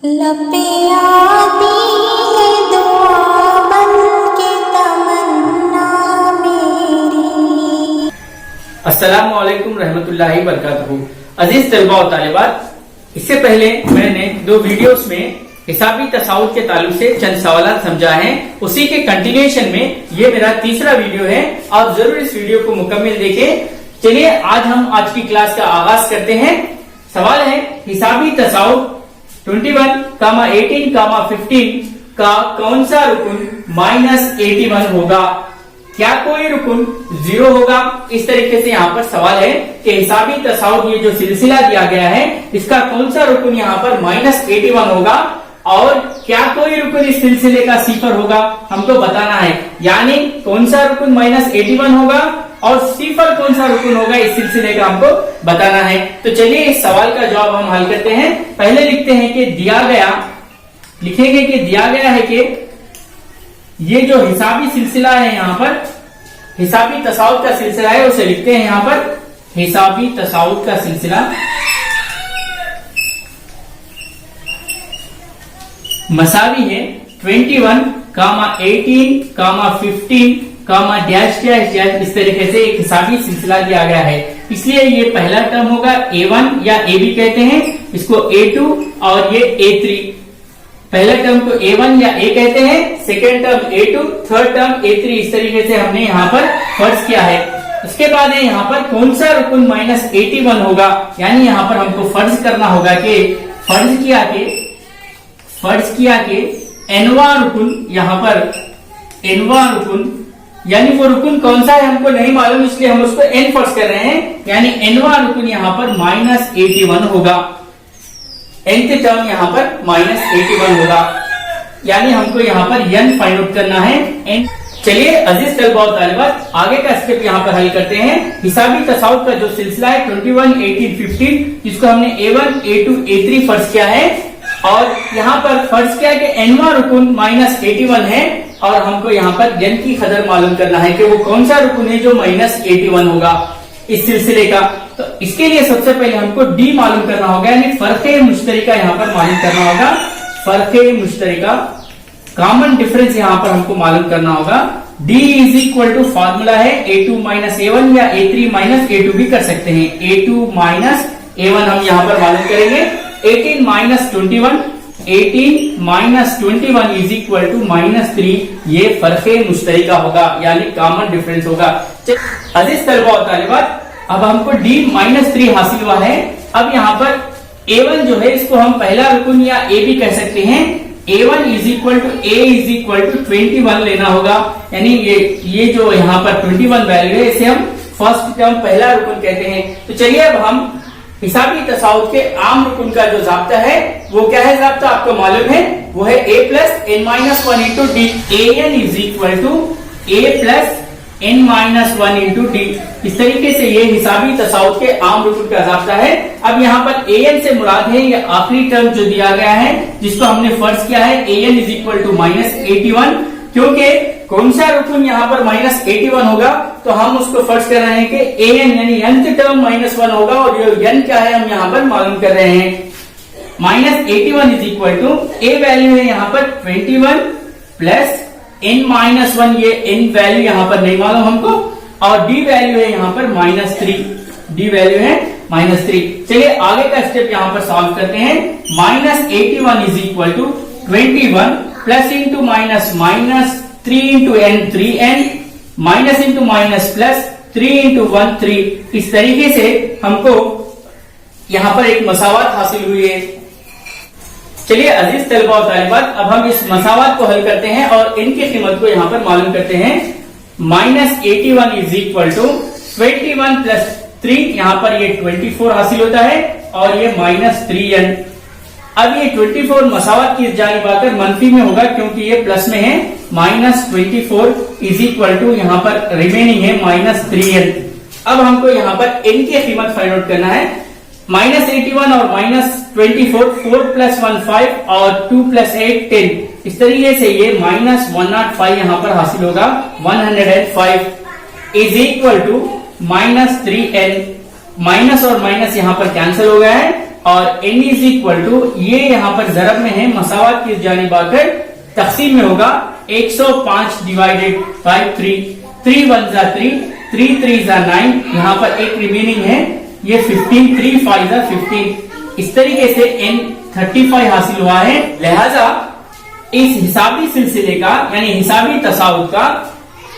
लपे आती है दुआ बन के तमन्ना मेरी। अस्सलामु अलैकुम रहमतुल्लाहि बरकातहू। अजीज तलबा और तालिबात, इससे पहले मैंने दो वीडियोस में हिसाबी तसाउद के ताल्लुक से चंद सवाल समझा है। उसी के कंटिन्यूएशन में ये मेरा तीसरा वीडियो है। आप जरूर इस वीडियो को मुकम्मल देखें। चलिए आज की क्लास का आगाज करते हैं। सवाल है, हिसाबी तसाउद 21, 18, 15 का कौन सा रुकुन -81 होगा? क्या कोई रुकुन 0 होगा? इस तरीके से यहाँ पर सवाल है कि हिसाबी तसाउद ये जो सिलसिला दिया गया है, इसका कौन सा रुकुन यहाँ पर -81 होगा और क्या कोई रुकुन इस सिलसिले का 0 होगा, हमको बताना है। यानी कौन सा रुकुन -81 होगा और 0 कौन सा रुकुन होगा, इस सिलसिले का हमको बताना है। तो चलिए इस सवाल का जवाब हम हल करते हैं। पहले लिखते हैं कि लिखेंगे कि दिया गया है कि ये जो हिसाबी सिलसिला है, यहाँ पर हिसाबी तसाउद का सिलसिला है, उसे लिखते हैं यहाँ पर हिसाबी तसाउद का सिलसिला मसावी है 21, 18, 15, डैश डैश डैश। इस तरीके से एक हिसाबी सिलसिला दिया गया है, इसलिए ये पहला टर्म होगा A1 या AB कहते हैं, इसको A2 और ये A3। पहला टर्म को A1 या A कहते हैं, second term A2, third term A3। इस तरीके से हमने यहाँ पर फर्ज किया है। उसके बाद है यहाँ पर कौन सा रुकुन -81 होगा, यानी यहाँ पर हमको फर्ज करना होगा कि फर्ज किया कि एनवा रुकुन, यहाँ पर एनवा रुकुन यानी वो रुकुन कौन सा है हमको नहीं मालूम, इसलिए हम उसको एन फर्ज कर रहे हैं। यानी एनवा रुकुन यहाँ पर -81 होगा। nth टर्म यहाँ पर -81 होगा, यानी हमको यहाँ पर n फाइंड आउट करना है। n चलिए अजीज तलबा और तालिबात, आगे का स्टेप यहाँ पर हल करते हैं। हिसाबी तसाउद का जो सिलसिला है 21, 18, 15, जिसको हमने A1, A2, A3 फर्ज किया है और यहाँ पर फर्ज किया कि एनवा रुकुन -81 है और हमको यहाँ पर n की कदर मालूम करना है कि वो कौन सा रुकुन है जो -81 होगा इस सिलसिले का। तो इसके लिए सबसे पहले हमको D मालूम करना होगा, यानी फर्क मुश्तरिका यहाँ पर मालूम करना होगा। फर्क मुश्तरिका, कॉमन डिफरेंस यहाँ पर हमको मालूम करना होगा। D = फॉर्मूला है A2 - A1 या A3 - A2 भी कर सकते हैं। A2 - A1 हम यहाँ पर मालूम करेंगे। 18 - 21 -3, ये फर्क मुश्तरिका होगा, यानी कॉमन डिफरेंस होगा। अजीज तलबा और तालिबात, अब हमको D-3 हासिल हुआ है। अब यहाँ पर A1 जो है, इसको हम पहला रुकुन या A भी कह सकते हैं। A1 = 21 लेना होगा, यानी ये जो यहाँ पर 21 वैल्यू है, इसे हम फर्स्ट टर्म पहला रुकुन कहते हैं। तो चलिए अब हम हिसाबी तसाउद के आम रुकुन का जो जाब्ता है, वो क्या है जाब्ता आपको मालूम है, वो है A + n-1 × D। AN = A + n-1 × D। इस तरीके से ये हिसाबी तसाउद के आम रुकुन का जाब्ता है। अब यहाँ पर AN से मुराद है ये आखिरी टर्म जो दिया गया है, जिसको हमने फर्ज किया है। AN = -81, क्योंकि कौन सा रुकुन यहाँ पर -81 होगा, तो हम उसको फर्ज कर रहे हैं कि AN यानी nth टर्म -1 होगा और ये n क्या है हम यहाँ पर मालूम कर रहे हैं। -81 A वैल्यू है यहाँ पर 21 प्लस n-1, ये n वैल्यू यहाँ पर नहीं मालूम हमको, और D वैल्यू है यहाँ पर -3। D वैल्यू है -3। चलिए आगे का स्टेप यहाँ पर सॉल्व करते हैं। -81 = 21 plus into minus -3 × n 3n, minus into minus plus 3 × 1 3। इस तरीके से हमको यहाँ पर एक मसावत हासिल हुई है। चलिए अजीज तलबा और तालिबात, अब हम इस मसावत को हल करते हैं और इनकी कीमत को यहाँ पर मालूम करते हैं। -81 = 21 प्लस 3, यहाँ पर ये 24 हासिल होता है और ये -3n। अब ये 24 मसावत की जानिब आकर मनफी में होगा, क्योंकि ये प्लस में है। -24 = यहाँ पर रिमेनिंग है -3n। अब हमको यहाँ पर n की कीमत फाइंड आउट करना है। -81 और -24, 4 + 1 5 और 2 + 8 10। इस तरीके से ये -105 यहाँ पर हासिल होगा। 105 = -3n। माइनस और माइनस यहाँ पर कैंसिल हो गया है और n इज इक्वल टू, ये यहाँ पर जरब में है, मसावत की जानिब आकर तकसीम में होगा 105 डिवाइडेड बाई 3, 3 1 जा 3, 3 3 जा 9, यहाँ पर एक रिमेनिंग है, ये 15, 3 5 जा 15। इस तरीके से n 35 हासिल हुआ है। लिहाजा इस हिसाबी सिलसिले का यानी हिसाबी तसाउद का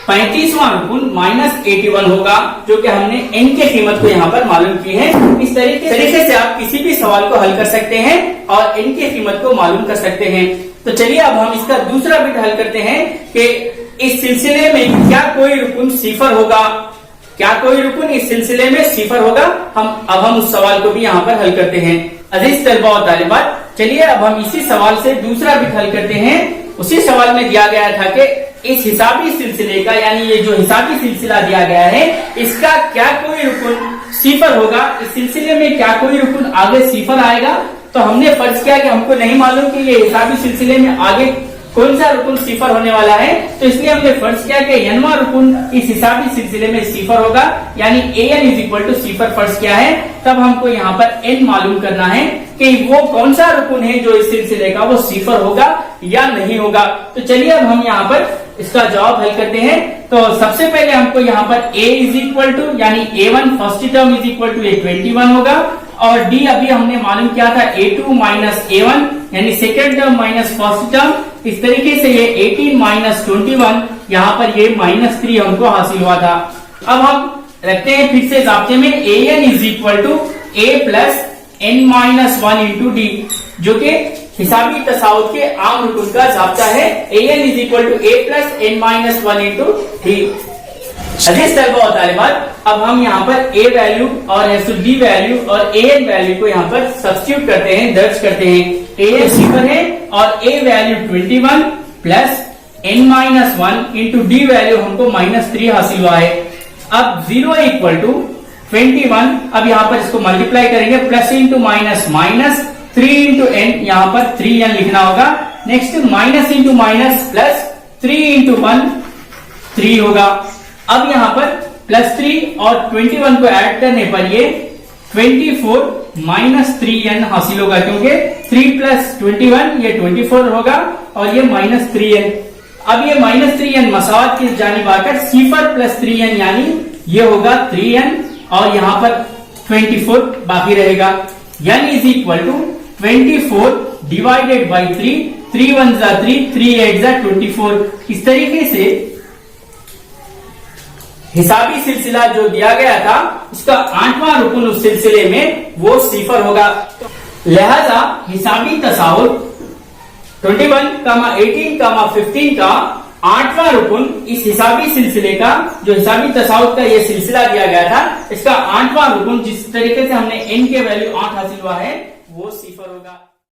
35वां रुकुन -81 होगा, जो कि हमने n की कीमत को यहाँ पर मालूम की है। इस तरीके से आप किसी भी सवाल को हल कर सकते हैं और n की कीमत को मालूम कर सकते हैं। तो चलिए अब हम इसका दूसरा बिट हल करते हैं कि इस सिलसिले में क्या कोई रुकुन सिफर होगा, क्या कोई रुकुन इस सिलसिले में सिफर होगा। हम उस सवाल को भी यहाँ पर हल करते हैं। अजीज तलबा और तालिबात, चलिए अब हम इसी सवाल से दूसरा बिट हल करते हैं। उसी सवाल में दिया गया था कि इस हिसाबी सिलसिले का यानी ये जो हिसाबी सिलसिला दिया गया है, इसका क्या कोई रुकुन सिफर होगा, इस सिलसिले में क्या कोई रुकुन आगे सिफर आएगा। तो हमने फर्ज किया कि हमको नहीं मालूम कि ये हिसाबी सिलसिले में आगे कौन सा रुकुन सिफर होने वाला है, तो इसलिए हमने फर्ज किया कि n वां रुकुन इस हिसाबी सिलसिले में सिफर होगा, यानी an इज इक्वल टू सिफर फर्ज किया है। तब हमको यहाँ पर n मालूम करना है कि वो कौन सा रुकुन है जो इस सिलसिले का वो सिफर होगा या नहीं होगा। तो चलिए अब हम यहाँ पर इसका जवाब हल करते हैं। तो सबसे पहले हमको यहाँ पर a इज इक्वल टू यानी a1 first term is equal to 21 होगा, और d अभी हमने मालूम किया था a2 माइनस a1 यानी second term minus first term. इस तरीके से ये 18 माइनस 21, यहाँ पर ये -3 हमको हासिल हुआ था। अब हम रखते हैं फिर से जाब्ते में an is equal to a plus n minus 1 into डी, जो कि हिसाबी तसाउद के आम रुकुन का जाब्ता है। an is equal to a plus n minus 1 into D. अजीज तलबा और तालिबात, अब हम यहाँ पर a वैल्यू और d वैल्यू और an वैल्यू को यहाँ पर सब्स्टिट्यूट करते हैं, दर्ज करते हैं। an सिफर है और a value 21 plus n minus 1 into D value हमको -3 हासिल हुआ है। अब 0 इक्वल टू 21, अब यहाँ पर इसको मल्टीप्लाई करेंगे, plus into minus minus 3 into n, यहाँ पर 3n लिखना होगा। Next minus into minus plus 3 into 1 3 होगा। अब यहाँ पर +3 और 21 को ऐड करने पर ये 24 माइनस 3n हासिल होगा, क्योंकि 3 प्लस 21 ये 24 होगा और ये -3n। अब ये -3n मसावत की जानिब आकर सिफर प्लस 3n यानी ये होगा 3n और यहाँ पर 24 बाकी रहेगा, यानी is equal to 24 divided by 3, 3 1 जा 3, 3 8 जा 24। इस तरीके से हिसाबी सिलसिला जो दिया गया था उसका 8वां रुकुन उस सिलसिले में वो सिफर होगा। लिहाजा हिसाबी तसाउद 21, 18, 15 का 8वां रुकुन इस हिसाबी सिलसिले का जो हिसाबी तसाउद का ये सिलसिला दिया गया था, इसका 8वां रुकुन जिस तरीके से हमने n के वैल्यू 8 हासिल हुआ है वो सिफर होगा।